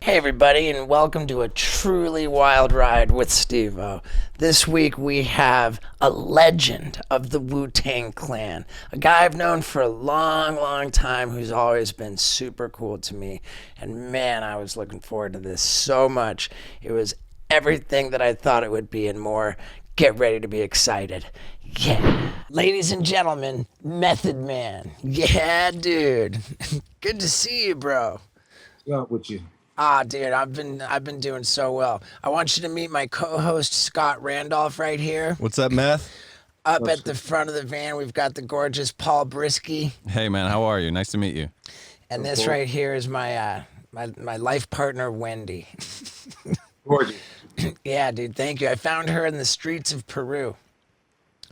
Hey everybody, and welcome to a truly wild ride with Steve-O. This week we have a legend of the Wu-Tang Clan, a guy I've known for a long time who's always been super cool to me. And man, I was looking forward to this so much. It was everything that I thought it would be and more. Get ready to be excited. Yeah. Ladies and gentlemen, Method Man. Yeah, dude. Good to see you, bro. What's up with you? Dude, I've been doing so well. I want you to meet my co-host Scott Randolph right here. What's up, Meth? Up at the front of the van, we've got the gorgeous Paul Brisky, Hey, man, how are you? Nice to meet you. and this right here is my my life partner Wendy. Gorgeous. Yeah, dude, thank you. I found her in the streets of Peru.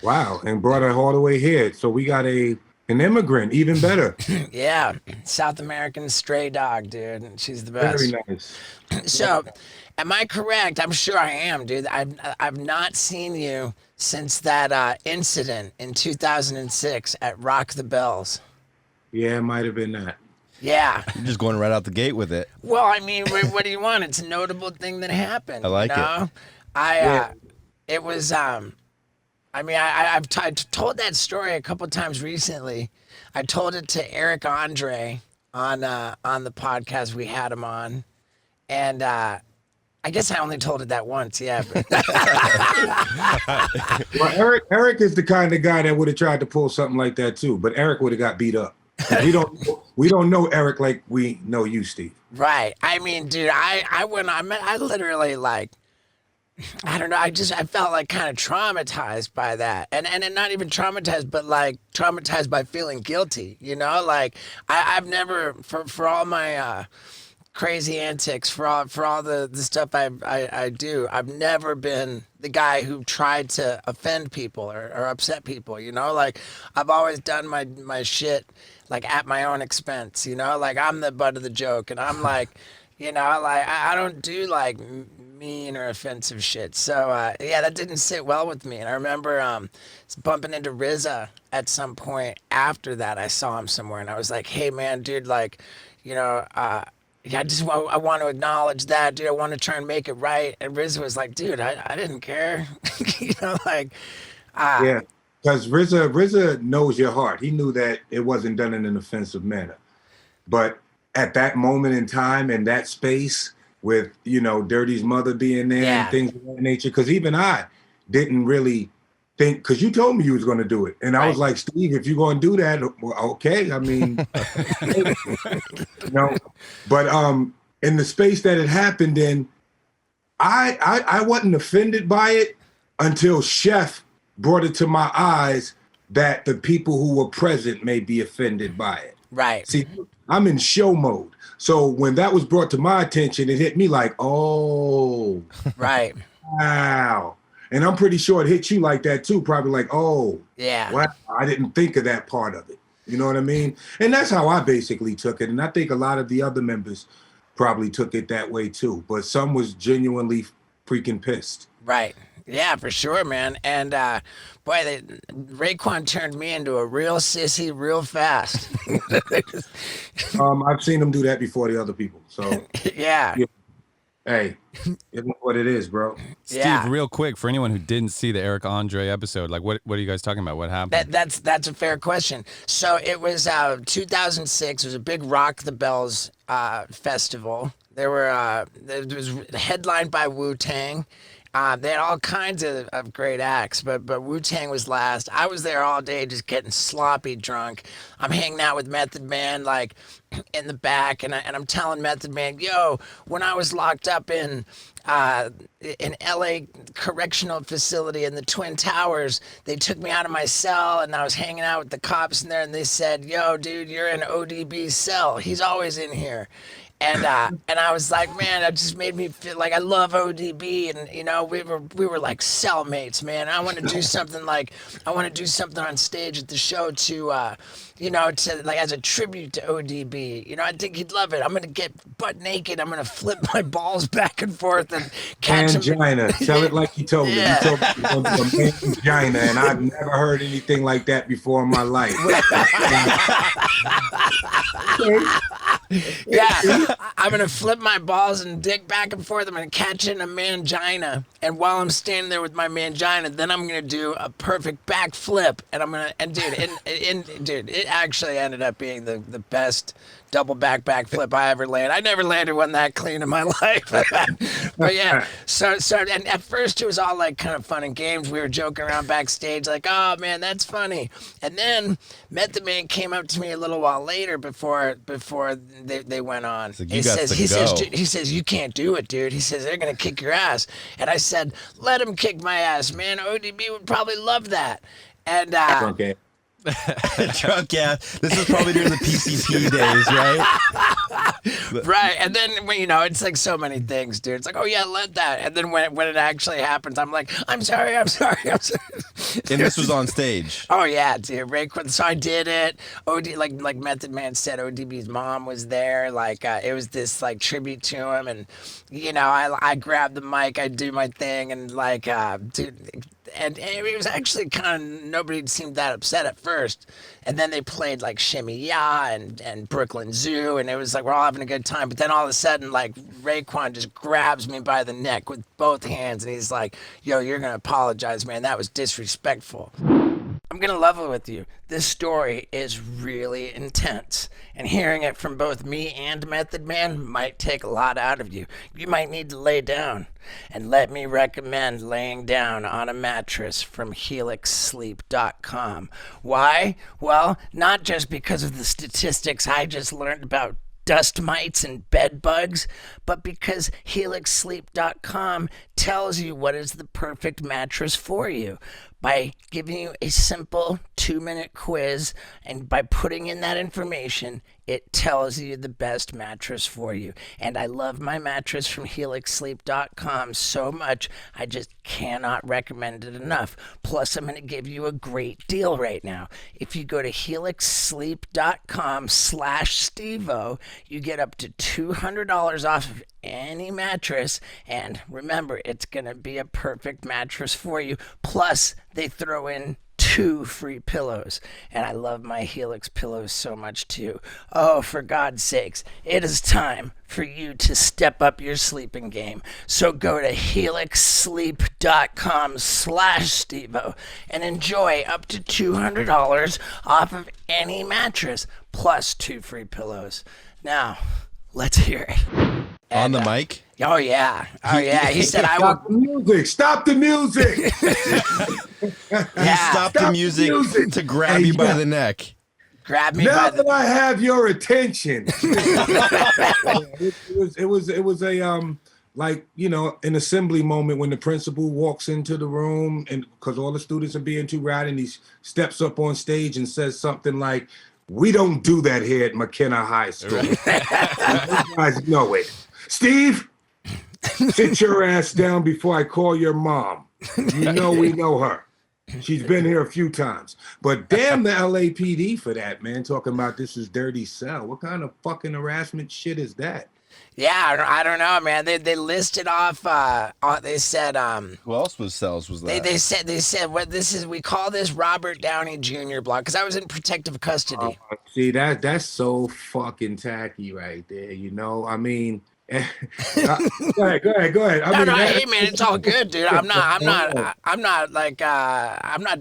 Wow, and brought her all the way here. So we got an immigrant, even better. Yeah, South American stray dog, dude. She's the best. Very nice. So, am I correct? I'm sure I am, dude. I've not seen you since that incident in 2006 at Rock the Bells. Yeah, it might have been that. Yeah. You're just going right out the gate with it. Well, I mean, what do you want? It's a notable thing that happened. I like it. It was. I mean, I've told that story a couple times recently. I told it to Eric Andre on the podcast we had him on, and I guess I only told it that once. Yeah. Well, Eric is the kind of guy that would have tried to pull something like that too, but Eric would have got beat up. We don't know Eric like we know you, Steve. Right. I mean, dude, I literally like. I don't know. I felt like kind of traumatized by that, and not even traumatized, but like traumatized by feeling guilty. You know, like I've never for all my crazy antics, for all the stuff I do, I've never been the guy who tried to offend people or upset people. You know, like I've always done my shit like at my own expense. You know, like I'm the butt of the joke, and I'm like, you know, like I don't do like mean or offensive shit. So yeah, that didn't sit well with me. And I remember bumping into RZA at some point after that. I saw him somewhere, and I was like, "Hey, man, dude, like, you know, yeah, I want to acknowledge that, dude. I want to try and make it right." And RZA was like, "Dude, I didn't care," you know, like, Yeah, because RZA knows your heart. He knew that it wasn't done in an offensive manner, but at that moment in time and that space, with, you know, Dirty's mother being there and things of that nature. Because even I didn't really think, because you told me you was going to do it. And I was like, Steve, if you're going to do that, well, okay. I mean, you know, but in the space that it happened in, I wasn't offended by it until Chef brought it to my eyes that the people who were present may be offended by it. Right. See, I'm in show mode. So when that was brought to my attention, it hit me like, oh, right. Wow. And I'm pretty sure it hit you like that too. Probably like, oh, yeah. Wow, I didn't think of that part of it. You know what I mean? And that's how I basically took it. And I think a lot of the other members probably took it that way too. But some was genuinely freaking pissed. Right. Yeah, for sure, man. And boy, Raekwon turned me into a real sissy real fast. I've seen him do that before the other people. So yeah. Hey, it is what it is, bro. Steve, real quick, for anyone who didn't see the Eric Andre episode, like what are you guys talking about? What happened? That's a fair question. So it was 2006. It was a big Rock the Bells festival. There were it was headlined by Wu-Tang. They had all kinds of great acts, but Wu-Tang was last. I was there all day just getting sloppy drunk. I'm hanging out with Method Man like in the back, and I'm telling Method Man, yo, when I was locked up in LA correctional facility in the Twin Towers, they took me out of my cell, and I was hanging out with the cops in there, and they said, yo, dude, you're in ODB's cell. He's always in here. And I was like, man, that just made me feel like I love ODB, and you know, we were like cellmates, man. I want to do something on stage at the show to you know, to like as a tribute to ODB. You know, I think he'd love it. I'm gonna get butt naked. I'm gonna flip my balls back and forth and catch Angina. him. Tell it like you told me. Yeah. You told me it was a angina, and I've never heard anything like that before in my life. Yeah, I'm gonna flip my balls and dick back and forth. I'm gonna catch it in a mangina, and while I'm standing there with my mangina, then I'm gonna do a perfect backflip, and dude, it actually ended up being the best double backflip I ever landed. I never landed one that clean in my life. But yeah, so and at first it was all like kind of fun and games. We were joking around backstage, like, oh man, that's funny. And then Method Man came up to me a little while later before they went on. Like, he says, you can't do it, dude. He says, they're going to kick your ass. And I said, let him kick my ass, man. ODB would probably love that. And, Okay. Drunk, yeah. This is probably during the PCP days, right? right. And then, it's like so many things, dude. It's like, oh, yeah, let that. And then when it actually happens, I'm like, I'm sorry. And this was on stage. Oh, yeah, dude. Raekwon. So I did it. Like Method Man said, ODB's mom was there. Like, it was this, like, tribute to him. And, I grabbed the mic. I do my thing. And, like, dude... And it was actually kind of, nobody seemed that upset at first. And then they played like Shimmy Ya and Brooklyn Zoo. And it was like, we're all having a good time. But then all of a sudden, like Raekwon just grabs me by the neck with both hands. And he's like, yo, you're going to apologize, man. That was disrespectful. I'm going to level with you. This story is really intense, and hearing it from both me and Method Man might take a lot out of you. You might need to lay down, and let me recommend laying down on a mattress from helixsleep.com. Why? Well, not just because of the statistics I just learned about dust mites and bed bugs, but because helixsleep.com tells you what is the perfect mattress for you by giving you a simple 2-minute quiz, and by putting in that information, it tells you the best mattress for you. And I love my mattress from helixsleep.com so much, I just cannot recommend it enough. Plus, I'm going to give you a great deal right now. If you go to helixsleep.com/Stevo, you get up to $200 off of any mattress, and remember, it's going to be a perfect mattress for you. Plus, they throw in 2 free pillows, and I love my Helix pillows so much too. Oh, for God's sakes, it is time for you to step up your sleeping game. So go to helixsleep.com/Stevo and enjoy up to $200 off of any mattress, plus 2 free pillows. Now, let's hear it. On the mic? Oh, yeah. He said, I will. Stop the music. Stop the music to grab you by the neck. Grab me now by the... that I have your attention. It was a like, an assembly moment when the principal walks into the room, and because all the students are being too rowdy, and he steps up on stage and says something like, "We don't do that here at McKenna High School." You guys know it. Steve, sit your ass down before I call your mom. We know her. She's been here a few times. But damn the LAPD for that, man, talking about this is dirty cell. What kind of fucking harassment shit is that? Yeah, I don't know, man. They listed off. They said. Who else was cells? Was that? They said what this is. We call this Robert Downey Jr. block because I was in protective custody. See that's so fucking tacky right there. I mean. Go ahead. Hey man, it's all good, dude. I'm not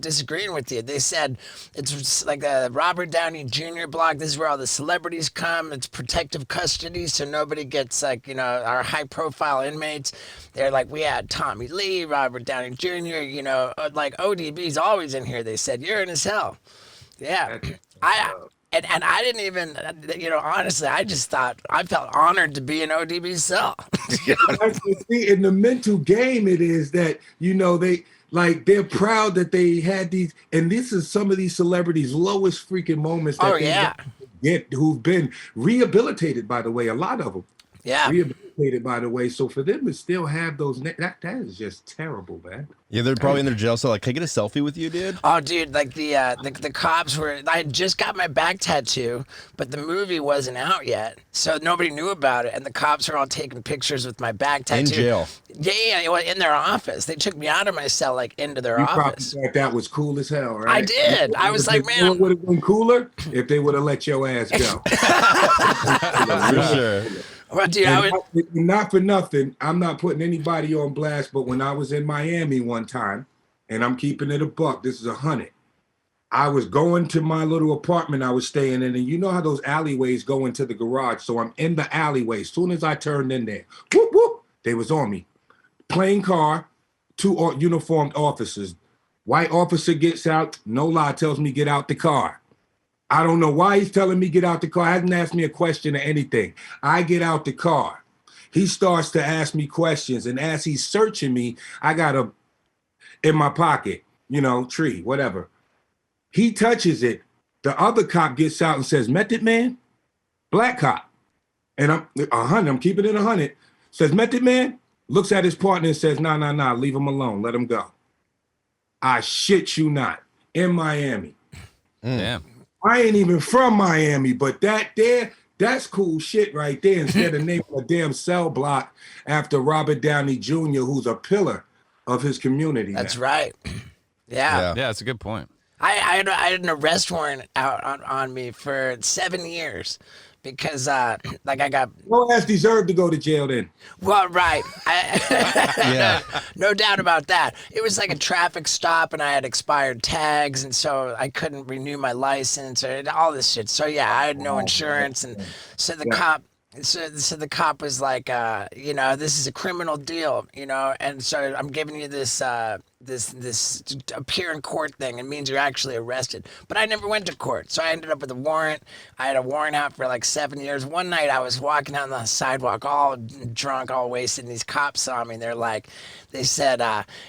disagreeing with you. They said it's like the Robert Downey Jr. block. This is where all the celebrities come. It's protective custody, so nobody gets our high profile inmates. They're like, we had Tommy Lee, Robert Downey Jr. Like ODB's always in here. They said you're in his cell. Yeah, And I didn't even, honestly, I just thought, I felt honored to be in ODB's cell. In the mental game, it is that, they're proud that they had these, and this is some of these celebrities' lowest freaking moments that who've been rehabilitated, by the way, a lot of them. Yeah. Rehabilitated. educated, by the way. So for them to still have those, that is just terrible, man. Yeah, they're probably in their jail cell. Like, can I get a selfie with you, dude? Oh, dude, like the cops were. I had just got my back tattoo, but the movie wasn't out yet, so nobody knew about it. And the cops were all taking pictures with my back tattoo In jail. Yeah, in their office. They took me out of my cell, like into their You office. probably thought that was cool as hell, right? I did. I was like, You know man, what would have been cooler if they would have let your ass go. For sure. well, dude, Not for nothing. I'm not putting anybody on blast, but when I was in Miami one time, and I'm keeping it a buck, this is 100. I was going to my little apartment I was staying in, and you know how those alleyways go into the garage. So I'm in the alleyway. As soon as I turned in there, whoop, whoop, they was on me. Plain car, 2 uniformed officers. White officer gets out, no lie, tells me get out the car. I don't know why he's telling me get out the car. Hasn't asked me a question or anything. I get out the car. He starts to ask me questions, and as he's searching me, I got a in my pocket, tree, whatever. He touches it. The other cop gets out and says, Method Man? Black cop. And I'm keeping it 100. Says, Method Man? Looks at his partner and says, nah, leave him alone. Let him go. I shit you not. In Miami. Damn. I ain't even from Miami, but that's cool shit right there. Instead of naming a damn cell block after Robert Downey Jr., who's a pillar of his community. that's right. Yeah. Yeah, that's a good point. I had an arrest warrant out on me for 7 years because I got. Your ass deserved to go to jail then. Well, right. Yeah. No doubt about that. It was like a traffic stop, and I had expired tags, and so I couldn't renew my license or all this shit. So yeah, I had no insurance, and so the cop. So the cop was like, this is a criminal deal, and so I'm giving you this this appear in court thing. It means you're actually arrested. But I never went to court, so I ended up with a warrant. I had a warrant out for like 7 years. One night I was walking down the sidewalk, all drunk, all wasted, and these cops saw me. And they said,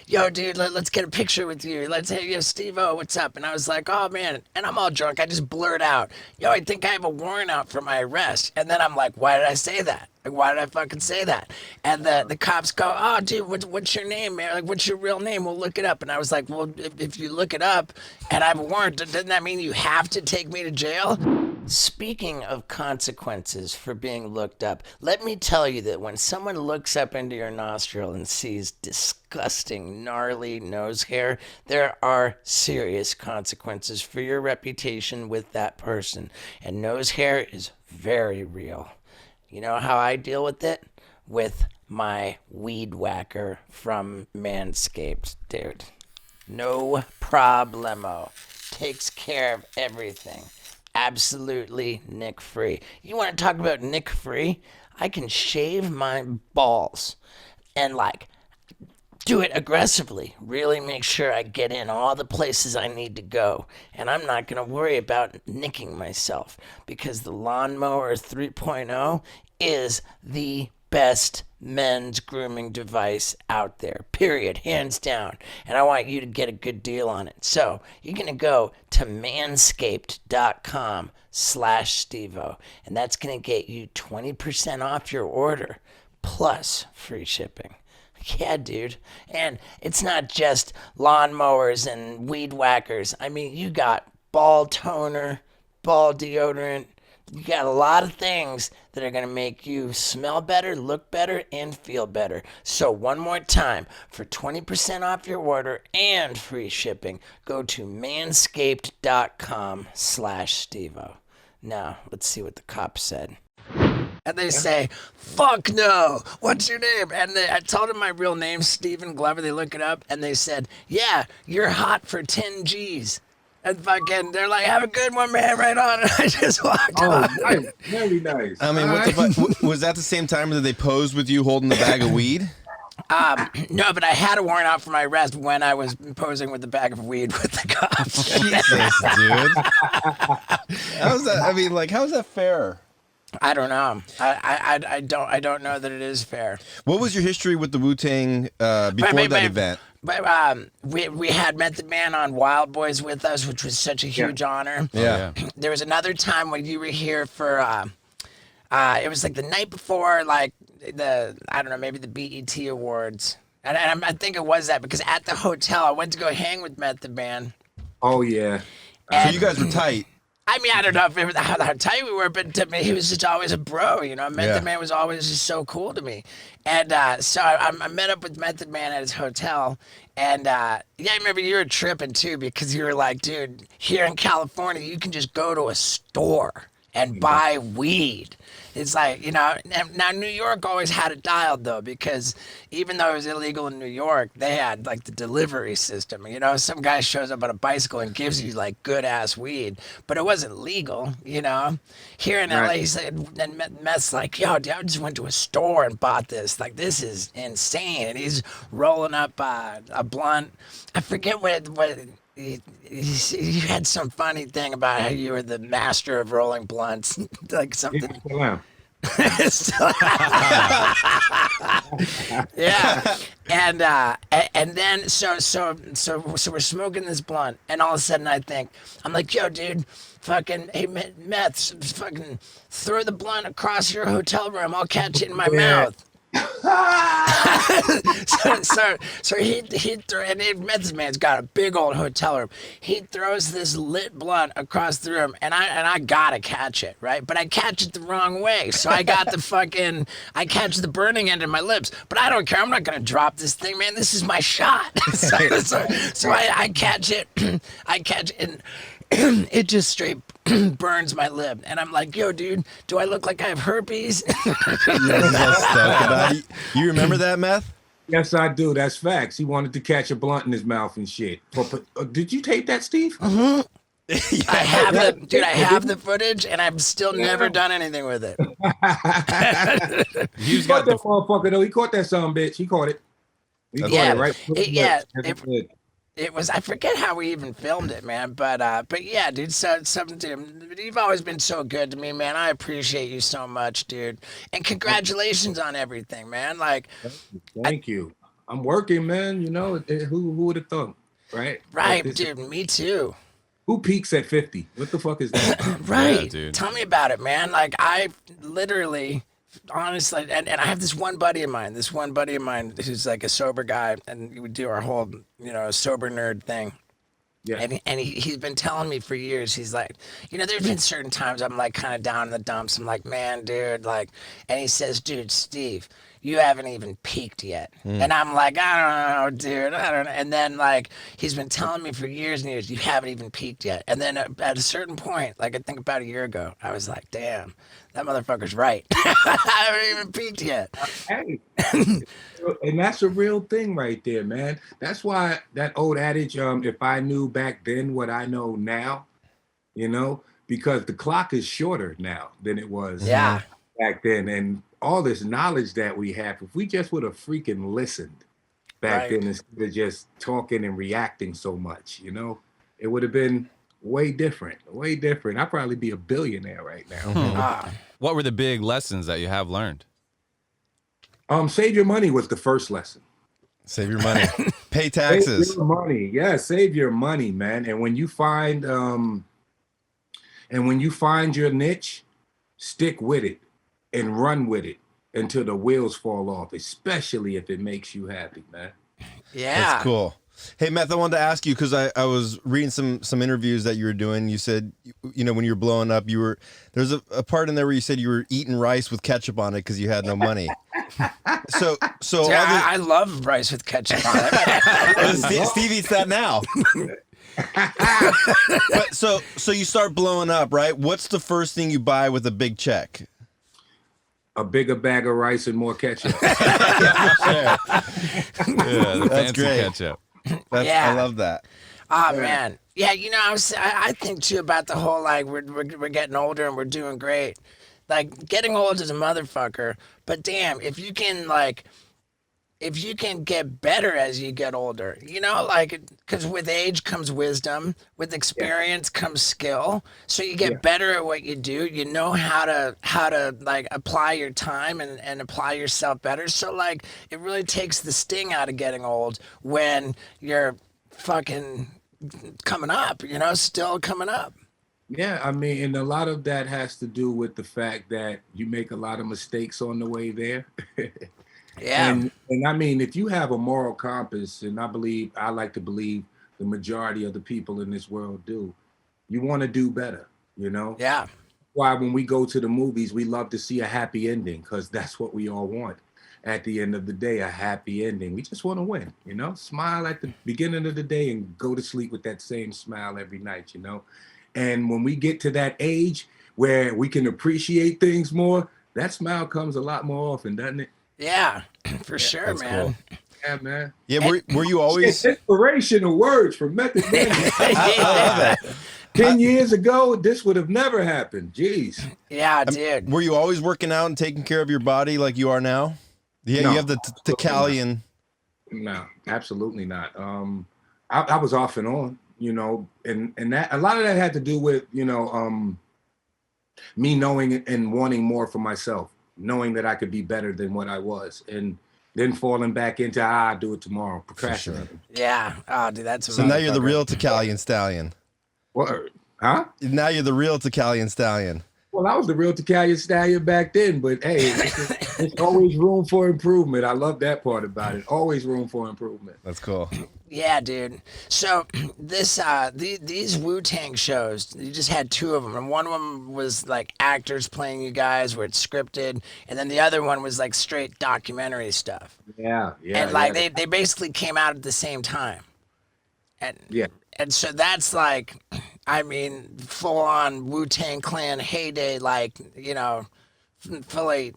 "Yo, dude, let's get a picture with you. Hey, Steve-O, what's up?" And I was like, "Oh man," and I'm all drunk. I just blurt out, "Yo, I think I have a warrant out for my arrest." And then I'm like, "Why did I say that? Like, why did I fucking say that?" And the cops go, "Oh, dude, what's your name, man? Like, what's your real name? We'll look it up." And I was like, "Well, if you look it up and I have a warrant, doesn't that mean you have to take me to jail?" Speaking of consequences for being looked up, let me tell you that when someone looks up into your nostril and sees disgusting, gnarly nose hair, there are serious consequences for your reputation with that person. And nose hair is very real. You know how I deal with it? With my weed whacker from Manscaped, dude. No problemo. Takes care of everything. Absolutely nick-free. You want to talk about nick-free? I can shave my balls and do it aggressively. Really make sure I get in all the places I need to go. And I'm not going to worry about nicking myself because the Lawnmower 3.0 is the best men's grooming device out there, period, hands down. And I want you to get a good deal on it. So you're going to go to manscaped.com/Stevo, and that's going to get you 20% off your order plus free shipping. Yeah, dude. And it's not just lawnmowers and weed whackers. I mean, you got ball toner, ball deodorant. You got a lot of things that are going to make you smell better, look better, and feel better. So one more time, for 20% off your order and free shipping, go to manscaped.com/Stevo. Now, let's see what the cop said. And they say, "Fuck no, what's your name?" And I told them my real name, Stephen Glover. They look it up, and they said, "Yeah, you're hot for 10 G's. And fucking, they're like, "Have a good one, man, right on." And I just walked on. Nice. Very nice. I mean, what the fuck? Was that the same time that they posed with you holding the bag of weed? No, but I had a warrant out for my arrest when I was posing with the bag of weed with the cops. Jesus, dude. How's that? I mean, how's that fair? I don't know. I don't know that it is fair. What was your history with the Wu-Tang before that event? But we had Method Man on Wild Boys with us, which was such a huge honor. Yeah. There was another time when you were here for it was like the night before, I don't know, maybe the BET Awards. And I think it was that because at the hotel, I went to go hang with Method Man. Oh yeah. So you guys were tight. I mean, I don't know if it was how tight we were, but to me, he was just always a bro, you know? Method Man was always just so cool to me. And so I met up with Method Man at his hotel. And yeah, I remember you were tripping too because you were like, dude, here in California, you can just go to a store and buy weed. It's like, you know, now New York always had it dialed though, because even though it was illegal in New York, they had like the delivery system. You know, some guy shows up on a bicycle and gives you like good ass weed, but it wasn't legal, you know. Here in LA, he said, and Meth's like, yo, dude, I just went to a store and bought this. Like, this is insane. And he's rolling up a blunt. I forget what you had some funny thing about how you were the master of rolling blunts, like something. Yeah, and then so we're smoking this blunt, and all of a sudden I'm like, yo, dude, fucking, hey, Meth, fucking throw the blunt across your hotel room. I'll catch it in my mouth. so he throw, and Method Man's got a big old hotel room. He throws this lit blunt across the room, and I gotta catch it, right? But I catch it the wrong way, so I got I catch the burning end in my lips. But I don't care. I'm not gonna drop this thing, man. This is my shot. so I catch it. I catch it, and it just straight burns my lip, and I'm like, yo, dude, do I look like I have herpes? You remember that, Meth? Yes, I do. That's facts. He wanted to catch a blunt in his mouth and shit. Did you tape that, Steve? Mm-hmm. I have the footage, and I've still never done anything with it. He caught that motherfucker though. He caught that son bitch. He caught it. He caught it right. It was, I forget how we even filmed it, man. But yeah, dude. Dude, you've always been so good to me, man. I appreciate you so much, dude. And congratulations on everything, man. Like, thank you. I'm working, man. You know, who would have thought, right? Right, dude. Me too. Who peaks at 50? What the fuck is that? Right, yeah, dude. Tell me about it, man. Like, I literally. Honestly, and I have this one buddy of mine who's like a sober guy, and we do our whole, you know, sober nerd thing. Yeah. And he's been telling me for years, he's like, you know, there's been certain times I'm like kind of down in the dumps. I'm like, man, dude, like, and he says, dude, Steve, you haven't even peaked yet. And I'm like, I don't know, dude, I don't know. And then like, he's been telling me for years and years, you haven't even peaked yet. And then at a certain point, like I think about a year ago, I was like, damn, that motherfucker's right. I haven't even peaked yet. Hey, and that's a real thing right there, man. That's why that old adage, if I knew back then what I know now, you know, because the clock is shorter now than it was back then. And all this knowledge that we have, if we just would have freaking listened back then instead of just talking and reacting so much, you know, it would have been way different. I'd probably be a billionaire right now. What were the big lessons that you have learned? Save your money was the first lesson. Save your money. Pay taxes. Save your money. Yeah, save your money, man. And when you find your niche, stick with it and run with it until the wheels fall off, especially if it makes you happy, man. Yeah. That's cool. Hey, Meth, I wanted to ask you, because I was reading some interviews that you were doing. You said, you know, when you were blowing up, there's a part in there where you said you were eating rice with ketchup on it because you had no money. So yeah, I love rice with ketchup on it. Steve eats that now. But so you start blowing up, right? What's the first thing you buy with a big check? A bigger bag of rice and more ketchup. Yeah, the fancy great. ketchup. I love that. Oh man, yeah. You know, I think too about the whole like we're getting older and we're doing great. Like getting old is a motherfucker, but damn, if you can get better as you get older, you know, like, because with age comes wisdom, with experience comes skill. So you get better at what you do. You know how to like apply your time and apply yourself better. So like it really takes the sting out of getting old when you're fucking coming up, you know, still coming up. Yeah, I mean, and a lot of that has to do with the fact that you make a lot of mistakes on the way there. Yeah. And I mean, if you have a moral compass, and I like to believe the majority of the people in this world do, you want to do better, you know? Yeah. Why when we go to the movies, we love to see a happy ending because that's what we all want. At the end of the day, a happy ending. We just want to win, you know? Smile at the beginning of the day and go to sleep with that same smile every night, you know? And when we get to that age where we can appreciate things more, that smile comes a lot more often, doesn't it? Yeah. For sure, That's man. cool. Yeah, man. Yeah, were you always? Inspirational words from Method Man. I love it. 10 years ago, this would have never happened. Jeez. Yeah, dude. Were you always working out and taking care of your body like you are now? Yeah, No, you have the Tacalian. No, absolutely not. I was off and on, you know, and that a lot of that had to do with, you know, me knowing and wanting more for myself, knowing that I could be better than what I was, and then falling back into I'll do it tomorrow, procrastinating. Yeah. Oh, dude, that's a So now you're the motherfucker. real Tacalian stallion. Word. Huh? Now you're the real Tacalian stallion. Well, I was the real Italian stallion back then, but hey, it's always room for improvement. I love that part about it. Always room for improvement. That's cool. Yeah, dude. So these Wu-Tang shows, you just had two of them, and one of them was like actors playing you guys, where it's scripted, and then the other one was like straight documentary stuff. Yeah, yeah. And like yeah. they basically came out at the same time. And Yeah. and so that's like, I mean, full on Wu-Tang Clan heyday, like, you know, fully.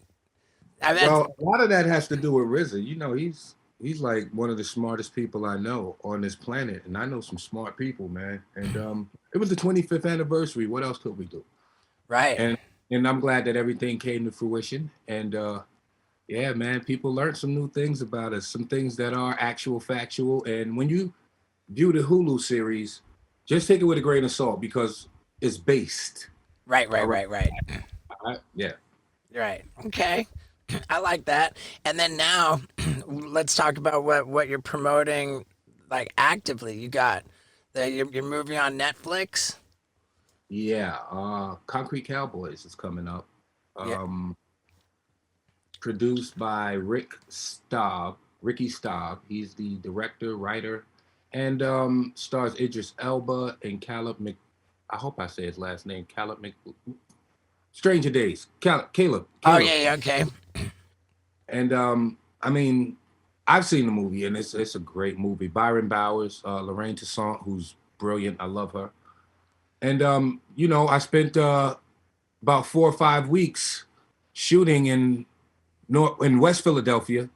I mean, Well, a lot of that has to do with RZA. You know, he's like one of the smartest people I know on this planet, and I know some smart people, man. And it was the 25th anniversary. What else could we do? right. And I'm glad that everything came to fruition. And yeah, man, people learned some new things about us, some things that are actual factual. And when you view the Hulu series, just take it with a grain of salt because it's based. Right. Yeah. Right. Okay. I like that. And then now, let's talk about what you're promoting, like actively. You got your movie on Netflix. Yeah. Concrete Cowboys is coming up. Yeah. Produced by Ricky Staub. He's the director, writer, and stars Idris Elba and Caleb Mc. I hope I say his last name, Caleb Mc. Stranger Days, Caleb. Oh yeah. Okay. And I mean, I've seen the movie, and it's a great movie. Byron Bowers, Lorraine Toussaint, who's brilliant. I love her. And you know, I spent about 4 or 5 weeks shooting in West Philadelphia,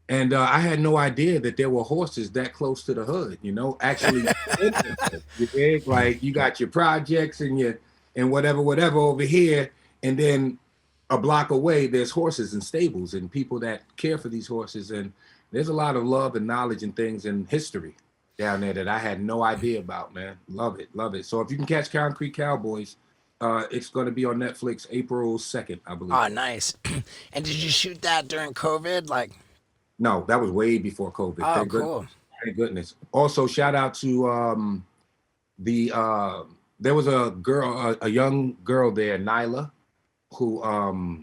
and I had no idea that there were horses that close to the hood. You know, actually, you dig? Like you got your projects and whatever over here, and then a block away there's horses and stables and people that care for these horses, and there's a lot of love and knowledge and things and history down there that I had no idea about, man. Love it. So if you can catch Concrete Cowboys, it's going to be on Netflix April 2nd, I believe. Oh, nice. And did you shoot that during COVID? Like, No, that was way before COVID. oh, Thank cool. Thank goodness. Also, shout out to there was a young girl there, Nyla, who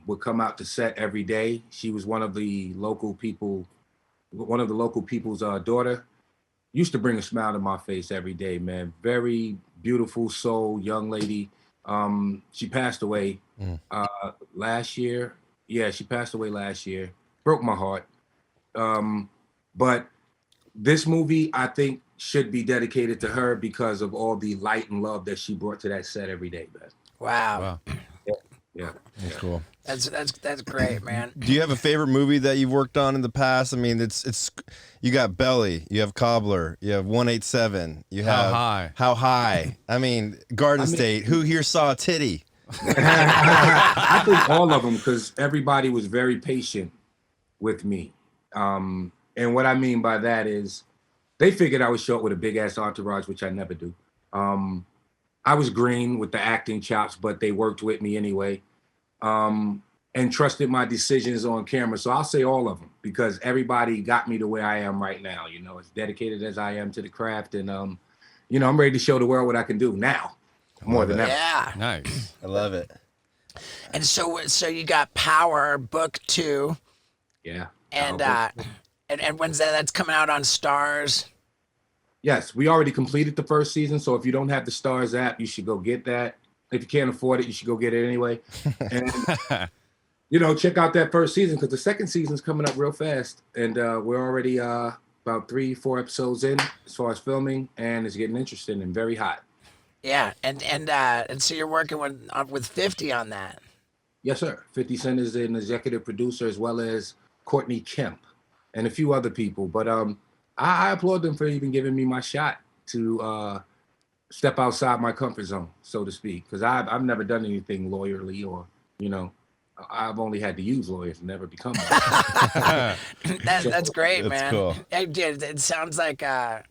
would come out to set every day. She was one of the local people's daughter. Used to bring a smile to my face every day, man. Very beautiful soul, young lady. She passed away last year. Yeah, she passed away last year. Broke my heart. But this movie, I think, should be dedicated to her because of all the light and love that she brought to that set every day, man. Wow. Yeah. That's cool. That's great, man. Do you have a favorite movie that you've worked on in the past? I mean, it's you got Belly, you have Cobbler, you have 187, you have How High. I mean, Garden State. Who here saw a titty? I think all of them, because everybody was very patient with me. And what I mean by that is they figured I was short with a big ass entourage, which I never do. I was green with the acting chops, but they worked with me anyway, and trusted my decisions on camera. So I'll say all of them because everybody got me to where I am right now. You know, as dedicated as I am to the craft, and you know, I'm ready to show the world what I can do now. more than ever. Yeah. Nice. I love it. And so you got Power Book 2. Yeah. And when's that's coming out on Stars? Yes, we already completed the first season. So if you don't have the Stars app, you should go get that. If you can't afford it, you should go get it anyway. And check out that first season because the second season's coming up real fast, and we're already about 3-4 episodes in as far as filming, and it's getting interesting and very hot. Yeah, and so you're working with 50 on that. Yes, sir. 50 Cent is an executive producer as well as Courtney Kemp and a few other people. But I applaud them for even giving me my shot to step outside my comfort zone, so to speak, because I've never done anything lawyerly or, I've only had to use lawyers and never become one. That's great, That's man. cool. It sounds like I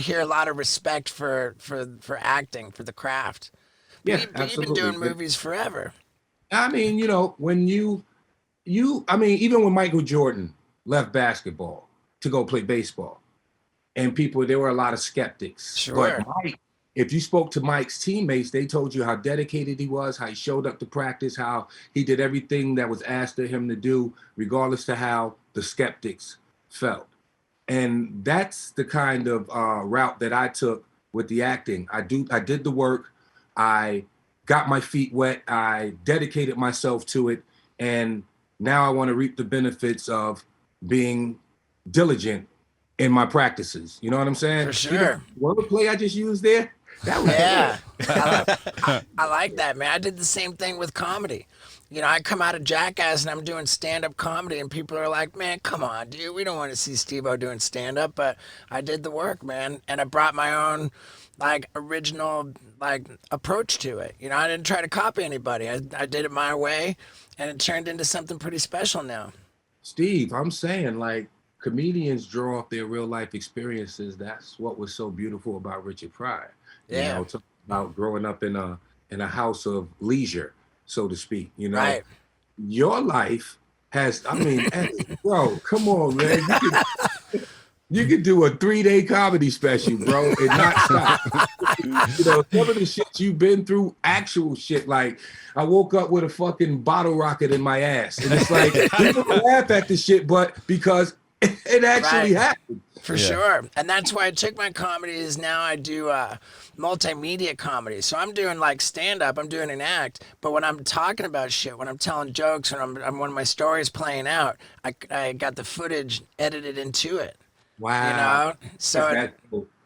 hear a lot of respect for acting, for the craft. Yeah, But you've been doing movies forever. I mean, when even when Michael Jordan left basketball to go play baseball, and there were a lot of skeptics. Sure. But Mike, if you spoke to Mike's teammates, they told you how dedicated he was, how he showed up to practice, how he did everything that was asked of him to do, regardless to how the skeptics felt. And that's the kind of route that I took with the acting. I did the work. I got my feet wet. I dedicated myself to it. And now I want to reap the benefits of being diligent in my practices. You know what I'm saying? For sure. Wordplay I just used there? That was Yeah. I like that, man. I did the same thing with comedy. I come out of Jackass and I'm doing stand-up comedy and people are like, man, come on, dude. We don't want to see Steve-O doing stand-up, but I did the work, man. And I brought my own, original, approach to it. I didn't try to copy anybody. I did it my way and it turned into something pretty special now. Steve, I'm saying, comedians draw off their real life experiences. That's what was so beautiful about Richard Pryor. Yeah. Talking about growing up in a house of leisure, so to speak. Right. Your life has. I mean, bro, come on, man. You could do a 3-day comedy special, bro, and not stop. Some of the shit you've been through, actual shit. Like, I woke up with a fucking bottle rocket in my ass, and it's like people laugh at the shit, but because it actually happened. For sure. And that's why I took my comedies. Now I do multimedia comedy. So I'm doing stand-up, I'm doing an act, but when I'm talking about shit, when I'm telling jokes, when my story's playing out, I got the footage edited into it. Wow. So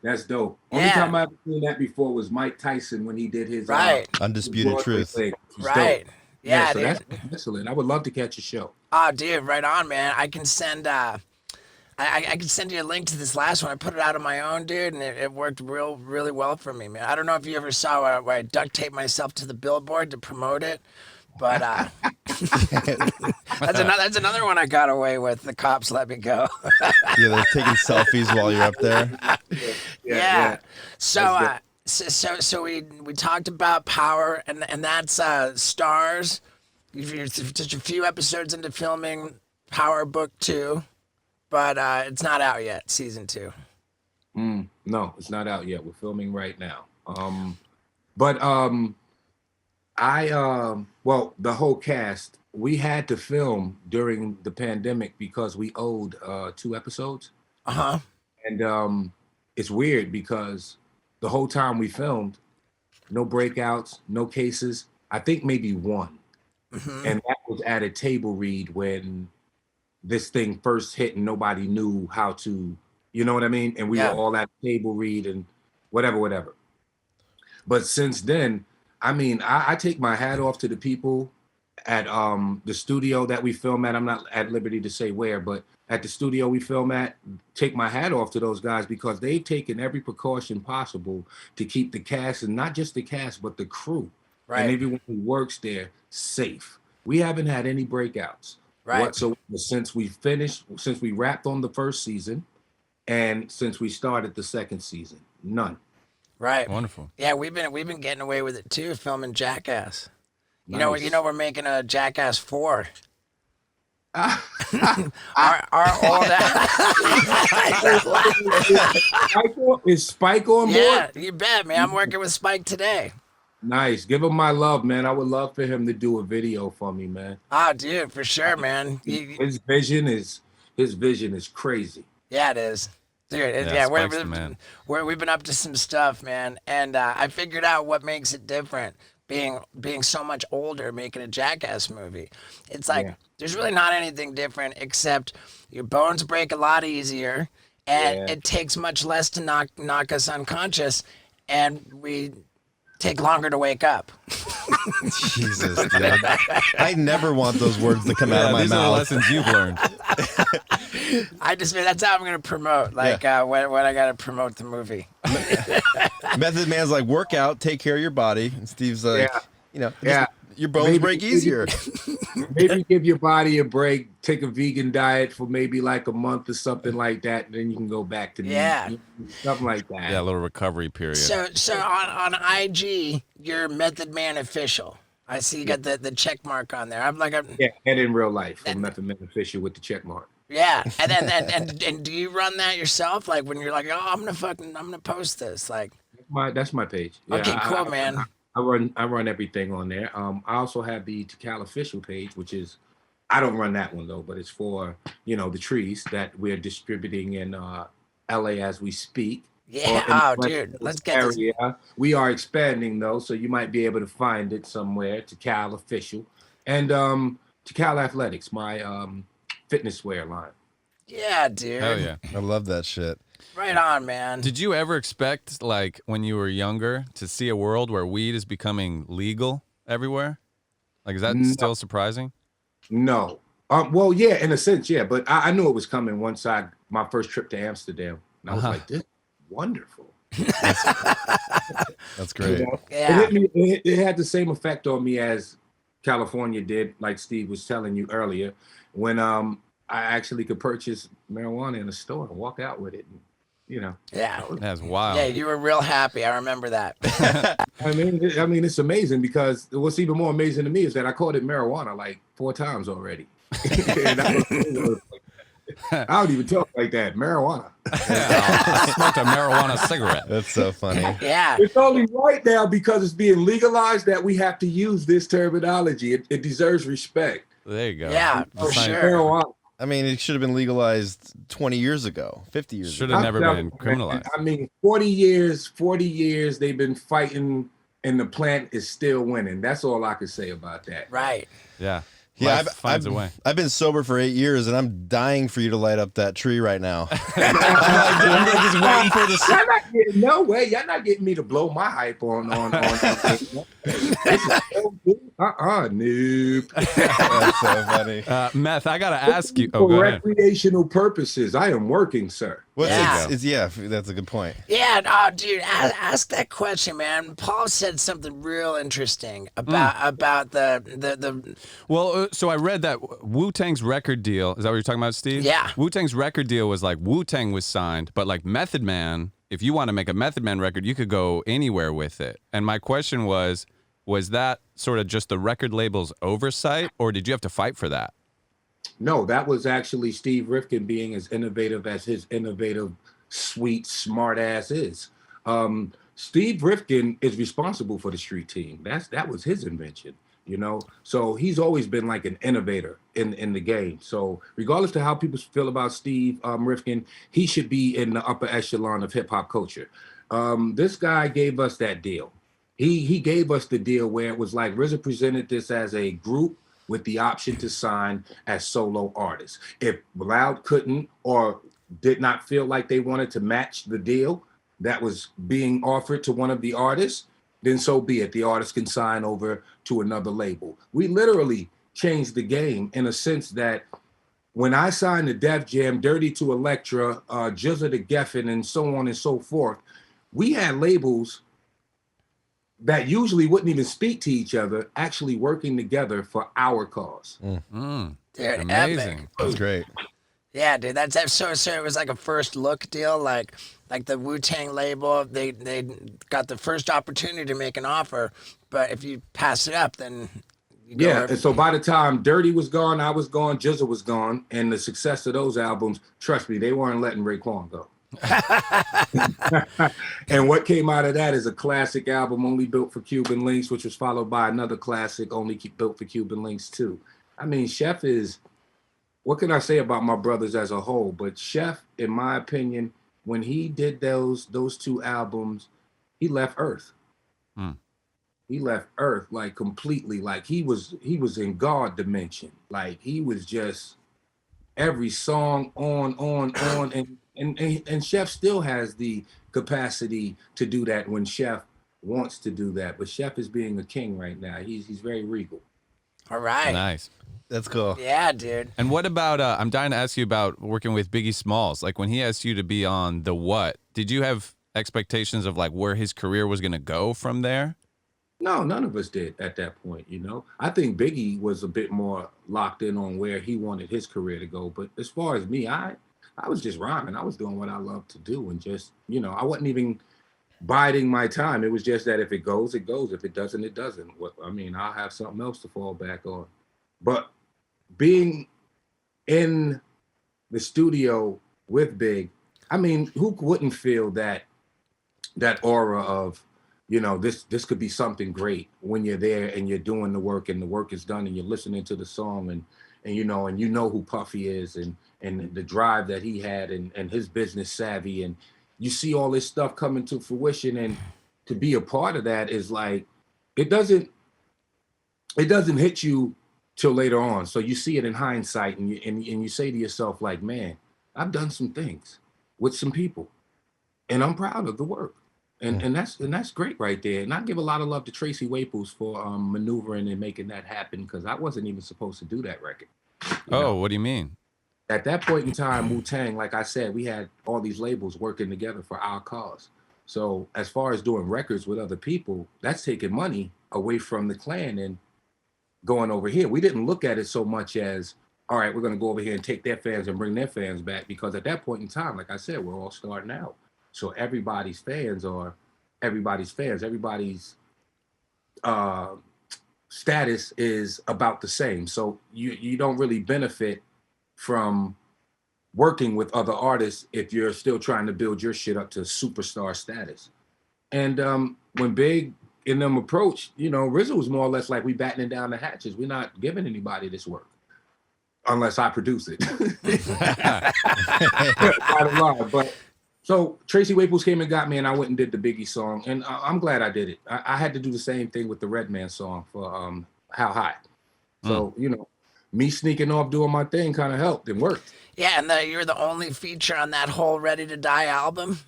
that's dope. Only time I've seen that before was Mike Tyson when he did his Undisputed Truth. Right. Dope. Yeah, so that's excellent. I would love to catch a show. Oh, dude, right on, man. I can send I can send you a link to this last one. I put it out on my own, dude, and it worked really well for me, man. I don't know if you ever saw where I duct taped myself to the billboard to promote it, but that's another one I got away with. The cops let me go. Yeah, they're taking selfies while you're up there. Yeah. So we talked about Power, and that's Stars. You're just a few episodes into filming Power Book 2. But it's not out yet, season 2. No, it's not out yet. We're filming right now. The whole cast, we had to film during the pandemic because we owed 2 episodes. Uh-huh. And it's weird because the whole time we filmed, no breakouts, no cases. I think maybe one. Mm-hmm. And that was at a table read when this thing first hit and nobody knew how to, you know what I mean? And we were all at table read and whatever. But since then, I mean, I take my hat off to the people at the studio that we film at. I'm not at liberty to say where, but at the studio we film at, take my hat off to those guys because they've taken every precaution possible to keep the cast, and not just the cast, but the crew and everyone who works there safe. We haven't had any breakouts. Right. So since we wrapped on the first season, and since we started the second season, none. Right. Wonderful. Yeah, we've been getting away with it too, filming Jackass. Nice. You know, we're making a Jackass 4. our old Is Spike on board? Yeah, you bet, man. I'm working with Spike today. Nice. Give him my love, man. I would love for him to do a video for me, man. Oh, dude, for sure, man. His vision is crazy. Yeah, it is. Dude, Yeah, Spike's the man. we've been up to some stuff, man, and I figured out what makes it different. Being so much older, making a Jackass movie, it's like Yeah. there's really not anything different except your bones break a lot easier, and Yeah. it takes much less to knock us unconscious, and we take longer to wake up. Jesus, dude. I never want those words to come out of my these are the mouth. lessons you've learned. That's how I'm gonna promote. Like when I gotta promote the movie. Method Man's like, work out, take care of your body. And Steve's like, Yeah. your bones break easier. Maybe give your body a break, take a vegan diet for maybe like a month or something like that, and then you can go back to meat. Something like that. Yeah, a little recovery period. So on IG, you're Method Man official. I see you got the check mark on there. Yeah, and in real life, I'm Method Man official with the check mark. Yeah, and then and do you run that yourself? Like when you're like, oh, I'm gonna post this. Like, That's my page. Yeah, okay, cool, man. I run everything on there. I also have the Tikal official page, which is I don't run that one though, but it's for the trees that we're distributing in LA as we speak. Yeah, dude, let's get this. We are expanding though, so you might be able to find it somewhere. Tikal official and Tikal Athletics, my fitness wear line. Yeah, dude. Hell yeah. I love that shit. Right on, man. Did you ever expect, like, when you were younger, to see a world where weed is becoming legal everywhere? Like, is that still surprising? No. Well, yeah, in a sense, yeah. But I knew it was coming once my first trip to Amsterdam. And I was like, this is wonderful. That's great. Yeah. It had the same effect on me as California did, like Steve was telling you earlier, when I actually could purchase marijuana in a store and walk out with it. And, Yeah. That's wild. Yeah, you were real happy. I remember that. I mean, it's amazing because what's even more amazing to me is that I called it marijuana like 4 times already. I don't even talk like that. Marijuana. I smoked a marijuana cigarette. That's so funny. Yeah. It's only right now because it's being legalized that we have to use this terminology. It deserves respect. There you go. Yeah, for sure. Marijuana. I mean, it should have been legalized 20 years ago, 50 years Should ago. have never been criminalized. I mean, 40 years they've been fighting and the plant is still winning. That's all I can say about that. Right. Yeah. Yeah, Life finds a way. I've been sober for 8 years, and I'm dying for you to light up that tree right now. I'm like just waiting for the. No way, y'all not getting me to blow my hype on. Noob. That's so funny. Meth, I gotta ask you. For Oh, go ahead. recreational purposes, I am working, sir. Yeah. That's a good point. Yeah, oh, dude, ask that question, man. Paul said something real interesting about the. Well, so I read that Wu-Tang's record deal. Is that what you're talking about, Steve? Yeah. Wu-Tang's record deal was like Wu-Tang was signed, but like Method Man, if you want to make a Method Man record, you could go anywhere with it. And my question was that sort of just the record label's oversight, or did you have to fight for that? No, that was actually Steve Rifkin being as innovative as his innovative, sweet, smart ass is. Steve Rifkin is responsible for the street team. That was his invention, So he's always been like an innovator in the game. So regardless to how people feel about Steve Rifkin, he should be in the upper echelon of hip hop culture. This guy gave us that deal. He gave us the deal where it was like RZA presented this as a group with the option to sign as solo artists. If Loud couldn't or did not feel like they wanted to match the deal that was being offered to one of the artists, then so be it. The artist can sign over to another label. We literally changed the game in a sense that when I signed to Def Jam, Dirty to Electra, Jizza to Geffen, and so on and so forth, we had labels that usually wouldn't even speak to each other, actually working together for our cause. Dude, Amazing. epic. That's great. Yeah, dude, that's so it was like a first look deal, like the Wu-Tang label. They got the first opportunity to make an offer, but if you pass it up, then And so by the time Dirty was gone, I was gone, Jizza was gone, and the success of those albums, trust me, they weren't letting Raekwon go. And what came out of that is a classic album, Only Built for Cuban Links, which was followed by another classic, Built for Cuban Links too. I mean, Chef is, what can I say about my brothers as a whole? But Chef, in my opinion, when he did those two albums, he left Earth. Hmm. He left Earth like completely, like he was in God dimension. Like he was just every song on, and Chef still has the capacity to do that when Chef wants to do that. But Chef is being a king right now. He's very regal. All right. Nice. That's cool. Yeah, dude. And what about, I'm dying to ask you about working with Biggie Smalls. Like when he asked you to be on The What, did you have expectations of like where his career was going to go from there? No, none of us did at that point, I think Biggie was a bit more locked in on where he wanted his career to go. But as far as me, I was just rhyming. I was doing what I love to do, and just, I wasn't even biding my time. It was just that if it goes, it goes. If it doesn't, it doesn't. I'll have something else to fall back on. But being in the studio with Big, who wouldn't feel that aura of, this could be something great when you're there and you're doing the work and the work is done and you're listening to the song and you know who Puffy is and the drive that he had and his business savvy, and you see all this stuff coming to fruition, and to be a part of that is like, it doesn't hit you till later on. So you see it in hindsight and you say to yourself like, man, I've done some things with some people and I'm proud of the work. And that's great right there. And I give a lot of love to Tracy Waples for maneuvering and making that happen, because I wasn't even supposed to do that record. What do you mean? At that point in time, Wu-Tang, like I said, we had all these labels working together for our cause. So as far as doing records with other people, that's taking money away from the clan and going over here. We didn't look at it so much as, all right, we're going to go over here and take their fans and bring their fans back, because at that point in time, like I said, we're all starting out. So everybody's fans are everybody's fans. Everybody's status is about the same. So you don't really benefit from working with other artists if you're still trying to build your shit up to superstar status. And when Big and them approached, RZA was more or less like, we battening down the hatches. We're not giving anybody this work unless I produce it. But so Tracy Waples came and got me, and I went and did the Biggie song, and I'm glad I did it. I had to do the same thing with the Redman song for How High. So, me sneaking off doing my thing kind of helped and worked. Yeah, and you're the only feature on that whole Ready to Die album.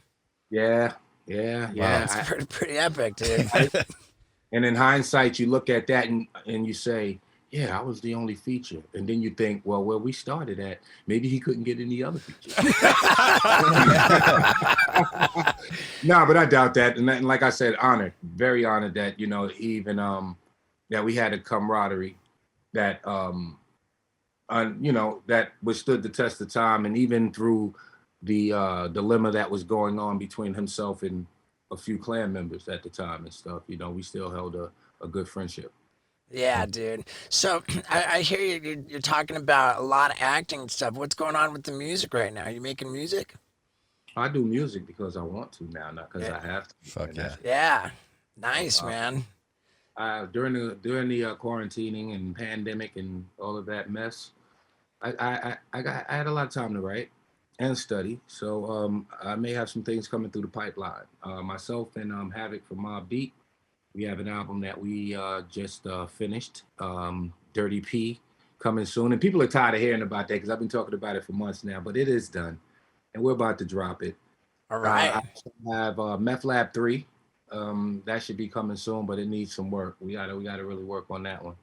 Yeah. Wow, it's pretty epic, dude. And in hindsight, you look at that and you say, yeah, I was the only feature. And then you think, well, where we started at, maybe he couldn't get any other features. No, but I doubt that. And like I said, honored, very honored that, even that we had a camaraderie that, that withstood the test of time. And even through the dilemma that was going on between himself and a few clan members at the time and stuff, we still held a good friendship. Yeah, dude. So I hear you're talking about a lot of acting and stuff. What's going on with the music right now? Are you making music? I do music because I want to now, not because I have to. Fuck yeah. Yeah. Nice, man. During the quarantining and pandemic and all of that mess, I had a lot of time to write and study. So I may have some things coming through the pipeline. Myself and Havoc from Mobb Deep, we have an album that we just finished, Dirty P, coming soon. And people are tired of hearing about that because I've been talking about it for months now, but it is done. And we're about to drop it. All right. I have Meth Lab 3. That should be coming soon, but it needs some work. We gotta really work on that one.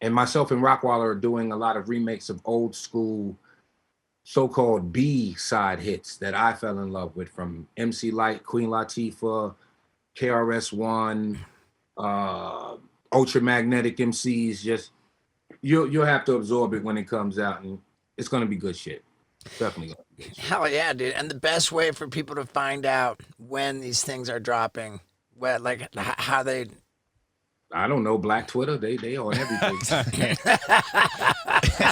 And myself and Rockwaller are doing a lot of remakes of old school so-called B-side hits that I fell in love with, from MC Lyte, Queen Latifah, KRS-One, Ultramagnetic MCs. Just you'll have to absorb it when it comes out, and it's gonna be good shit. Definitely gonna be good shit. Hell yeah, dude. And the best way for people to find out when these things are dropping, how they... I don't know, Black Twitter, they on everything.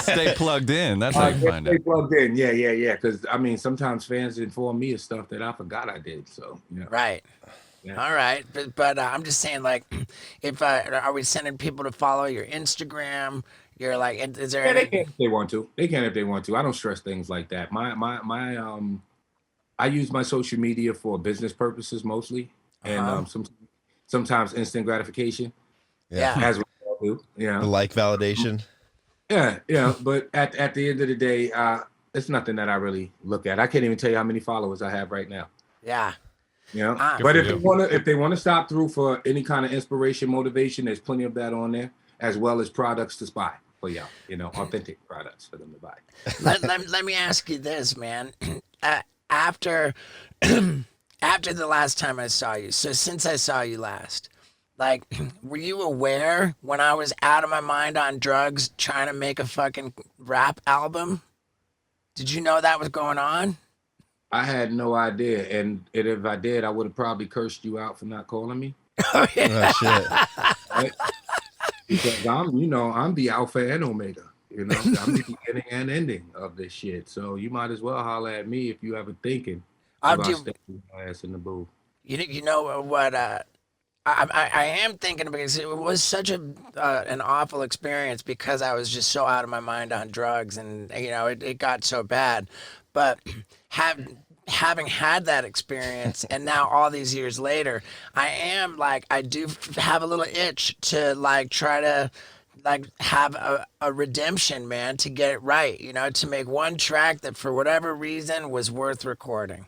Stay plugged in. That's how you find Stay out. plugged in. Yeah. Because I mean, sometimes fans inform me of stuff that I forgot I did. So yeah. Right. Yeah. All right, but I'm just saying, like, if are we sending people to follow your Instagram? You're like, is there Yeah, they any? can if they want to. They can if they want to. I don't stress things like that. I use my social media for business purposes mostly, and Uh-huh. sometimes instant gratification, Yeah. Yeah. as we all do. The like validation. Yeah. But at the end of the day, it's nothing that I really look at. I can't even tell you how many followers I have right now. Yeah. Good But for if you. they wanna stop through for any kind of inspiration, motivation, there's plenty of that on there, as well as products to buy for y'all. Authentic products for them to buy. Let me ask you this, man. After after the last time I saw you, so since I saw you last, like, were you aware when I was out of my mind on drugs trying to make a fucking rap album? Did you know that was going on? I had no idea, and if I did, I would have probably cursed you out for not calling me. Oh yeah. Oh shit. Right? Because I'm the alpha and omega. I'm the beginning and ending of this shit. So you might as well holler at me if you ever thinking I'll about do. sticking my ass in the booth. You know what? I am thinking because it was such an awful experience because I was just so out of my mind on drugs and it got so bad, but having had that experience and now all these years later, I do have a little itch to like try to like have a redemption, man, to get it right, to make one track that for whatever reason was worth recording.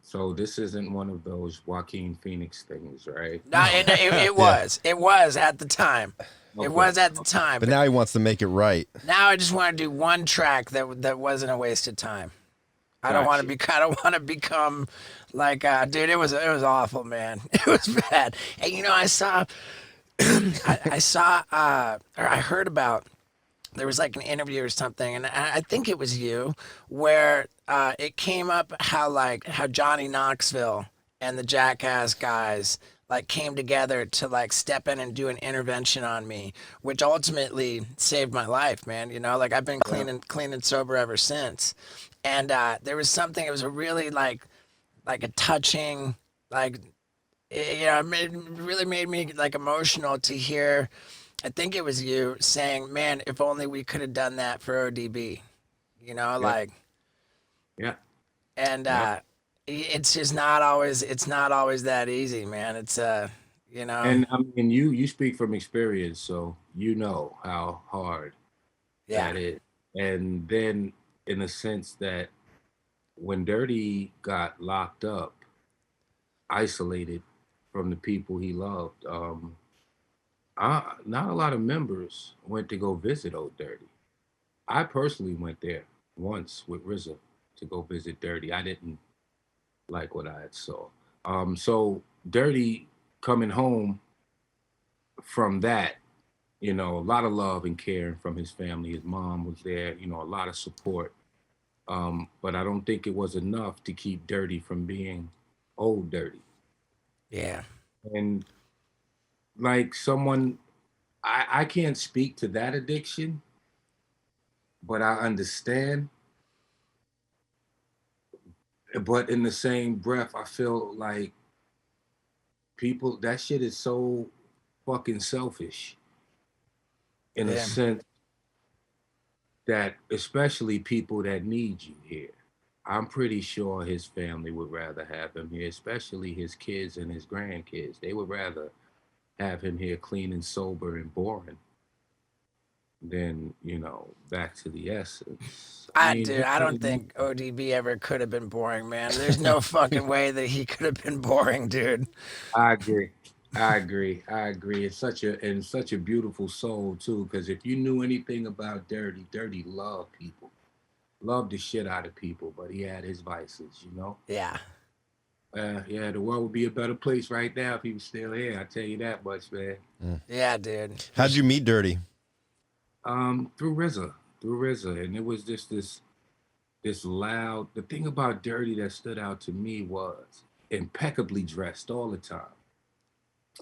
So this isn't one of those Joaquin Phoenix things, right? No, it was. It was at the time. It Okay. was at the time. But now he wants to make it right. Now I just want to do one track that wasn't a waste of time. I don't want to Gotcha. be. I don't want to become like, dude. It was awful, man. It was bad. And I saw, I saw, or I heard about. There was like an interview or something, and I think it was you, where it came up how Johnny Knoxville and the Jackass guys like came together to like step in and do an intervention on me, which ultimately saved my life, man. Like I've been clean and sober ever since. And there was something. It was a really like a touching like really made me like emotional to hear. I think it was you saying, "Man, if only we could have done that for ODB," like, Yeah. and Yeah. it's just not always. It's not always that easy, man. It's And I mean, you speak from experience, so you know how hard yeah, that is. And then, in a sense that when Dirty got locked up, isolated from the people he loved, not a lot of members went to go visit Old Dirty. I personally went there once with RZA to go visit Dirty. I didn't like what I had saw. So Dirty coming home from that, a lot of love and care from his family. His mom was there, a lot of support. But I don't think it was enough to keep Dirty from being Old Dirty. yeah, And like someone, I can't speak to that addiction, but I understand. But in the same breath, I feel like people, that shit is so fucking selfish in a yeah. sense that, especially people that need you here. I'm pretty sure his family would rather have him here, especially his kids and his grandkids. They would rather have him here clean and sober and boring than, back to the essence. Dude, I don't think ODB ever could have been boring, man. There's no fucking way that he could have been boring, dude. I agree. I agree. I agree. It's such a beautiful soul too. Because if you knew anything about Dirty, Dirty loved people, loved the shit out of people, but he had his vices. Yeah. Yeah, the world would be a better place right now if he was still here. I tell you that much, man. Yeah, dude. How'd you meet Dirty? Through RZA, and it was just this loud. The thing about Dirty that stood out to me was impeccably dressed all the time,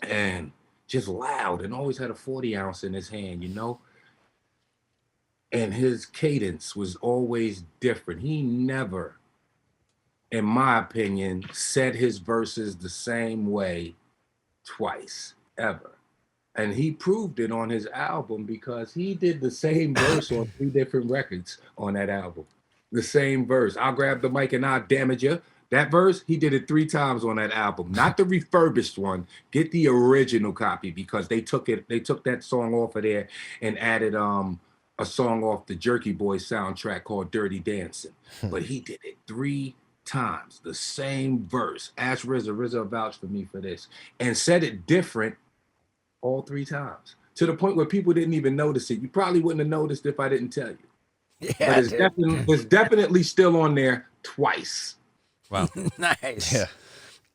and just loud, and always had a 40 ounce in his hand. and his cadence was always different. He never, in my opinion, said his verses the same way twice, ever. And he proved it on his album because he did the same verse on 3 different records on that album. The same verse. I'll grab the mic and I'll damage you. That verse, he did it 3 times on that album. Not the refurbished one. Get the original copy because they took that song off of there and added a song off the Jerky Boys soundtrack called Dirty Dancing. But he did it 3 times, the same verse. Ask RZA vouched for me for this, and said it different all 3 times, to the point where people didn't even notice it. You probably wouldn't have noticed if I didn't tell you. Yeah, But it's definitely still on there twice. Wow. Nice. Yeah.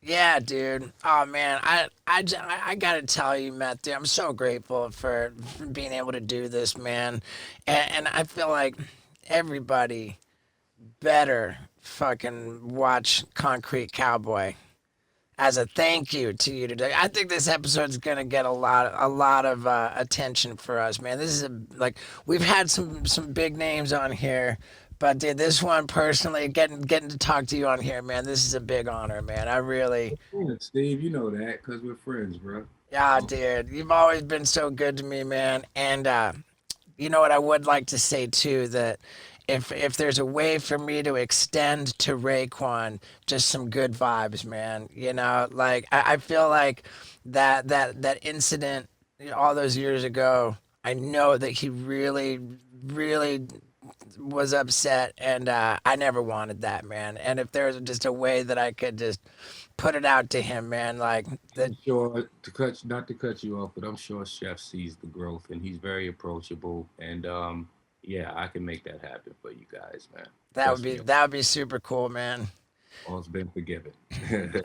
Yeah, dude. Oh man, I gotta tell you, Matt, dude, I'm so grateful for being able to do this, man. And I feel like everybody better fucking watch Concrete Cowboy as a thank you to you today. I think this episode's gonna get a lot of attention for us, man. This is like we've had some big names on here, but dude, this one personally, getting to talk to you on here, man, this is a big honor, man. I really, Steve, you know that because we're friends, bro. yeah, dude, you've always been so good to me, man. And you know what I would like to say too, that if there's a way for me to extend to Raekwon just some good vibes, man, you know, like I feel like that incident all those years ago, I know that he really was upset, and I never wanted that, man. And if there's just a way that I could just put it out to him, man, like that. Sure, not to cut you off, but I'm sure Chef sees the growth and he's very approachable. And yeah, I can make that happen for you guys, man. Trust me. That would be super cool, man. All's been forgiven.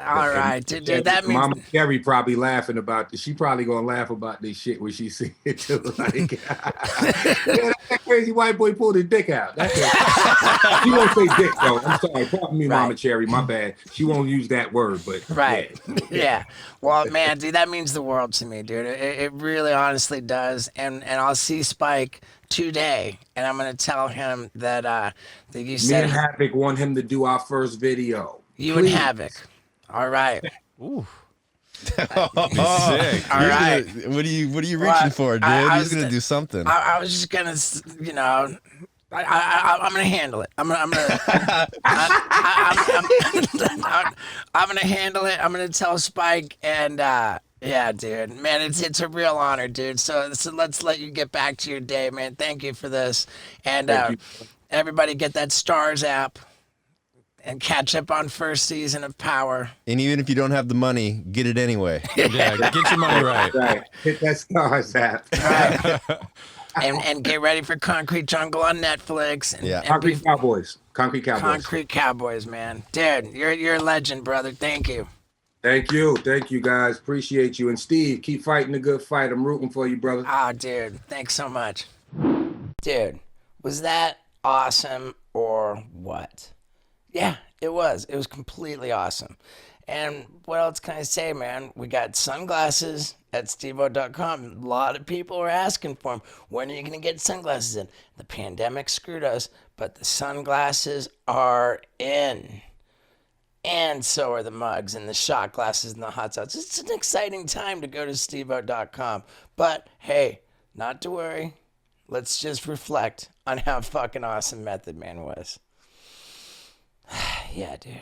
All right, dude, that means Mama Carrie probably laughing about this. She probably gonna laugh about this shit when she see it too. Like, yeah, that crazy white boy pulled his dick out. That's it. She won't say dick though. I'm sorry. Pardon me, Right. Mama Cherry. My bad. She won't use that word, but right. yeah. Yeah. Well, man, dude, that means the world to me, dude. It really honestly does. And I'll see Spike today, and I'm gonna tell him that that you Me said and Havoc want him to do our first video. you Please. and Havoc. All right. Ooh. Sick. All You're right. gonna- what are you reaching Well, for, dude? I He's was gonna the- do something. I was just gonna, you know, I'm gonna handle it. I'm gonna I'm gonna handle it. I'm gonna tell Spike, and yeah, dude, man, it's a real honor, dude. So let's let you get back to your day, man. Thank you for this, and Thank you. everybody get that Stars app and catch up on first season of Power. And even if you don't have the money, get it anyway. Yeah, get your money right. Right. Hit that Stars app. Right. and get ready for Concrete Jungle on Netflix. And, Yeah. and Concrete Cowboys. Concrete Cowboys. Concrete Cowboys, man. Dude, you're a legend, brother. Thank you. Thank you. Thank you, guys. Appreciate you. And Steve, keep fighting the good fight. I'm rooting for you, brother. Oh, dude, thanks so much. Dude, was that awesome or what? Yeah, it was. It was completely awesome. And what else can I say, man? We got sunglasses at stevo.com. A lot of people are asking for them. When are you going to get sunglasses in? The pandemic screwed us, but the sunglasses are in. And so are the mugs and the shot glasses and the hot sauce. It's an exciting time to go to stevo.com. But hey, not to worry. Let's just reflect on how fucking awesome Method Man was. Yeah, dude.